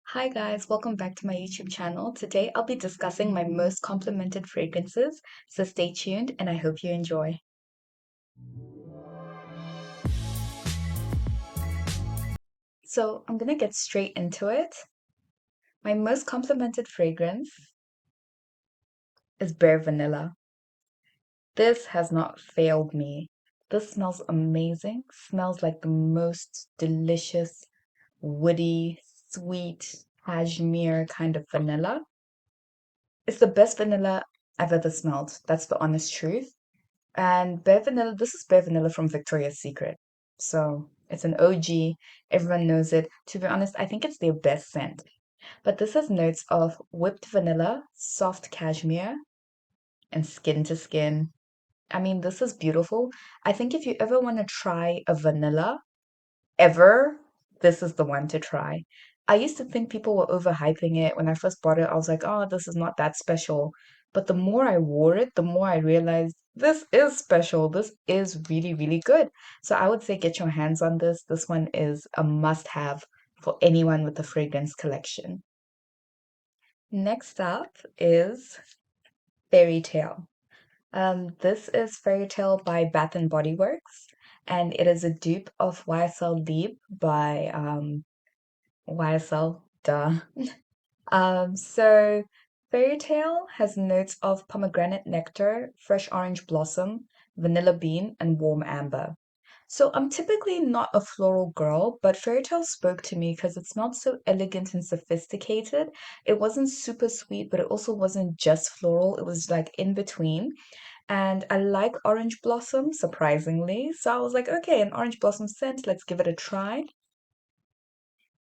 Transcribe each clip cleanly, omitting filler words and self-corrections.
Hi guys, welcome back to my YouTube channel. Today I'll be discussing my most complimented fragrances, so stay tuned and I hope you enjoy. So I'm gonna get straight into it. My most complimented fragrance is Bare Vanilla. This has not failed me. This smells amazing, smells like the most delicious, woody, sweet, cashmere kind of vanilla. It's the best vanilla I've ever smelled. That's the honest truth. And Bare Vanilla, this is Bare Vanilla from Victoria's Secret. So it's an OG. Everyone knows it. To be honest, I think it's their best scent. But this has notes of whipped vanilla, soft cashmere, and skin to skin. I mean, this is beautiful. I think if you ever want to try a vanilla, ever, this is the one to try. I used to think people were overhyping it. When I first bought it, I was like, oh, this is not that special. But the more I wore it, the more I realized this is special. This is really, really good. So I would say get your hands on this. This one is a must-have for anyone with a fragrance collection. Next up is Fairy Tale. This is Fairy Tale by Bath and Body Works, and it is a dupe of YSL Libre by YSL, duh. So Fairy Tale has notes of pomegranate nectar, fresh orange blossom, vanilla bean, and warm amber. So I'm typically not a floral girl, but Fairy Tale spoke to me because it smelled so elegant and sophisticated. It wasn't super sweet, but it also wasn't just floral. It was like in between. And I like orange blossom, surprisingly. So I was like, okay, an orange blossom scent, let's give it a try.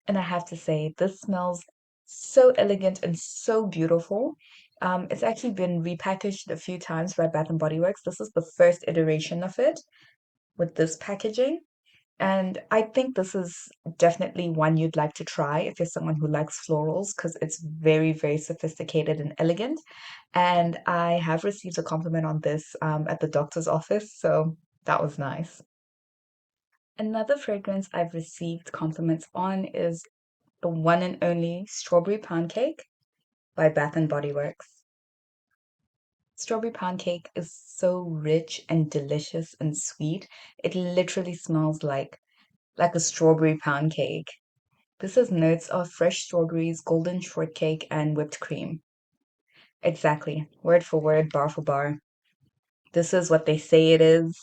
And I have to say, this smells so elegant and so beautiful. It's actually been repackaged a few times by Bath and Body Works. This is the first iteration of it with this packaging. And I think this is definitely one you'd like to try if you're someone who likes florals because it's very, very sophisticated and elegant. And I have received a compliment on this at the doctor's office, so that was nice. Another fragrance I've received compliments on is the one and only Strawberry Pound Cake by Bath and Body Works. Strawberry pound cake is so rich and delicious and sweet. It literally smells like a strawberry pound cake. This has notes of fresh strawberries, golden shortcake, and whipped cream. Exactly, word for word, bar for bar. This is what they say it is.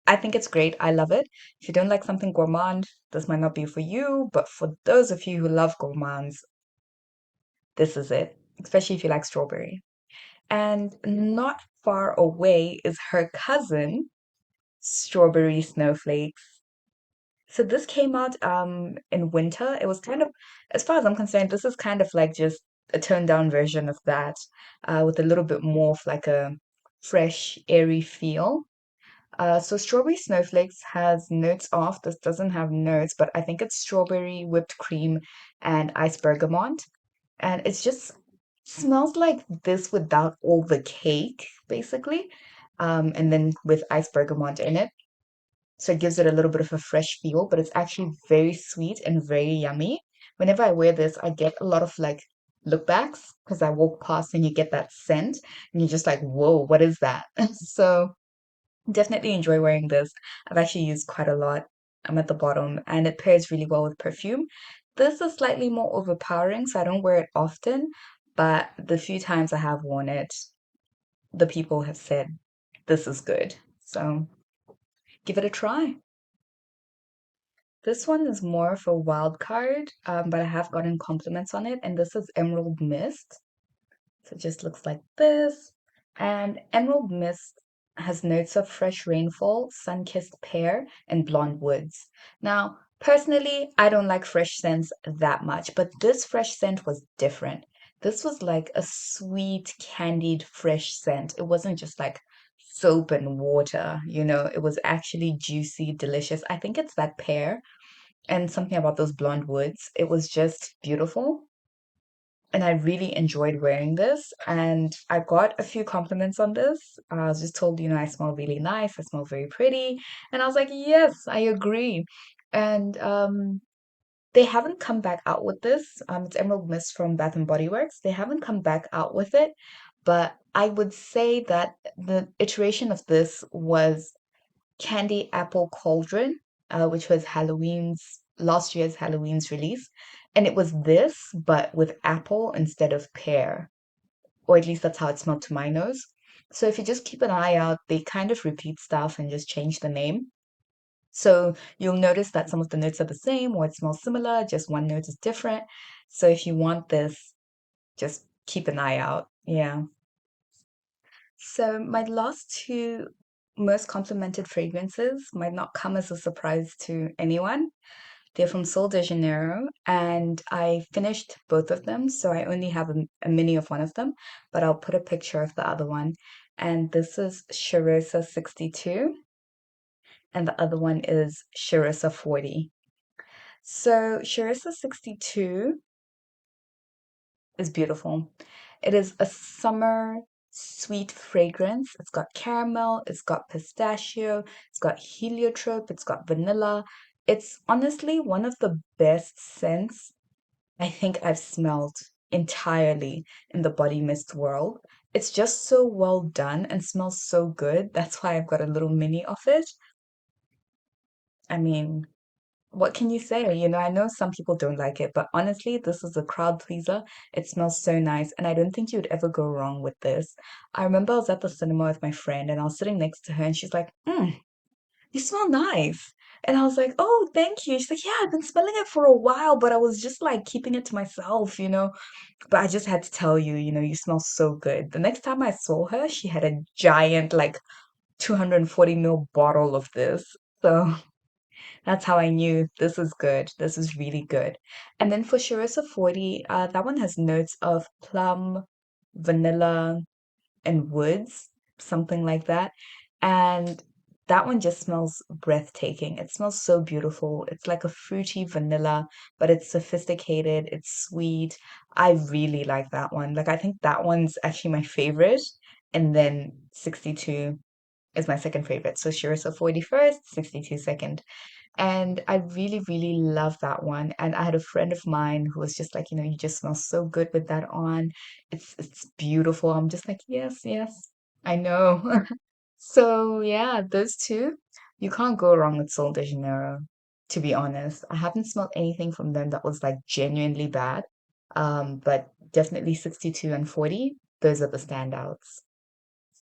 I think it's great. I love it. If you don't like something gourmand, this might not be for you, but for those of you who love gourmands, this is it, especially if you like strawberry. And not far away is her cousin, Strawberry Snowflakes. So this came out in winter. It was kind of, as far as I'm concerned, this is kind of like just a toned down version of that, with a little bit more of like a fresh, airy feel. So strawberry snowflakes has notes off. This doesn't have notes, but I think it's strawberry, whipped cream, and ice bergamot. And it's just smells like this without all the cake, basically. And then with ice bergamot in it. So it gives it a little bit of a fresh feel, but it's actually very sweet and very yummy. Whenever I wear this, I get a lot of like look backs because I walk past and you get that scent and you're just like, whoa, what is that? So definitely enjoy wearing this. I've actually used quite a lot. I'm at the bottom and it pairs really well with perfume. This is slightly more overpowering, so I don't wear it often, but the few times I have worn it, the people have said this is good. So give it a try. This one is more of a wild card, but I have gotten compliments on it, and this is Emerald Mist. So it just looks like this. And Emerald Mist has notes of fresh rainfall, sun-kissed pear, and blonde woods. Now, personally, I don't like fresh scents that much, but this fresh scent was different. This was like a sweet, candied, fresh scent. It wasn't just like soap and water, it was actually juicy, delicious. I think it's that pear and something about those blonde woods. It was just beautiful. And I really enjoyed wearing this. And I got a few compliments on this. I was just told, I smell really nice. I smell very pretty. And I was like, yes, I agree. And They haven't come back out with this. It's Emerald Mist from Bath and Body Works. They haven't come back out with it, but I would say that the iteration of this was Candy Apple Cauldron, which was Halloween's last year's Halloween's release, and it was this, but with apple instead of pear, or at least that's how it smelled to my nose. So if you just keep an eye out, they kind of repeat stuff and just change the name. So you'll notice that some of the notes are the same or it smells similar, just one note is different. So if you want this, just keep an eye out. Yeah. So my last two most complimented fragrances might not come as a surprise to anyone. They're from Sol de Janeiro, and I finished both of them, so I only have a mini of one of them, but I'll put a picture of the other one. And this is Cheirosa 62, and the other one is Cheirosa 40. So Cheirosa 62 is beautiful. It is a summer sweet fragrance. It's got caramel, it's got pistachio, it's got heliotrope, it's got vanilla. It's honestly one of the best scents I think I've smelled entirely in the body mist world. It's just so well done and smells so good. That's why I've got a little mini of it. I mean, what can you say? I know some people don't like it, but honestly, this is a crowd pleaser. It smells so nice, and I don't think you'd ever go wrong with this. I remember I was at the cinema with my friend, and I was sitting next to her, and she's like, you smell nice. And I was like, oh, thank you. She's like, yeah, I've been smelling it for a while, but I was just like keeping it to myself. But I just had to tell you, you smell so good. The next time I saw her, she had a giant, like 240 ml bottle of this. So that's how I knew this is good. This is really good. And then for Sharissa 40, that one has notes of plum, vanilla, and woods, something like that. And that one just smells breathtaking. It smells so beautiful. It's like a fruity vanilla, but it's sophisticated, it's sweet. I really like that one. Like, I think that one's actually my favorite. And then 62 is my second favorite. So Sharissa 40 first, 62 second. And I really, really love that one. And I had a friend of mine who was just like, you just smell so good with that on. It's beautiful. I'm just like, yes, yes, I know. So yeah, those two, you can't go wrong with Sol de Janeiro, to be honest. I haven't smelled anything from them that was like genuinely bad. But definitely 62 and 40, those are the standouts.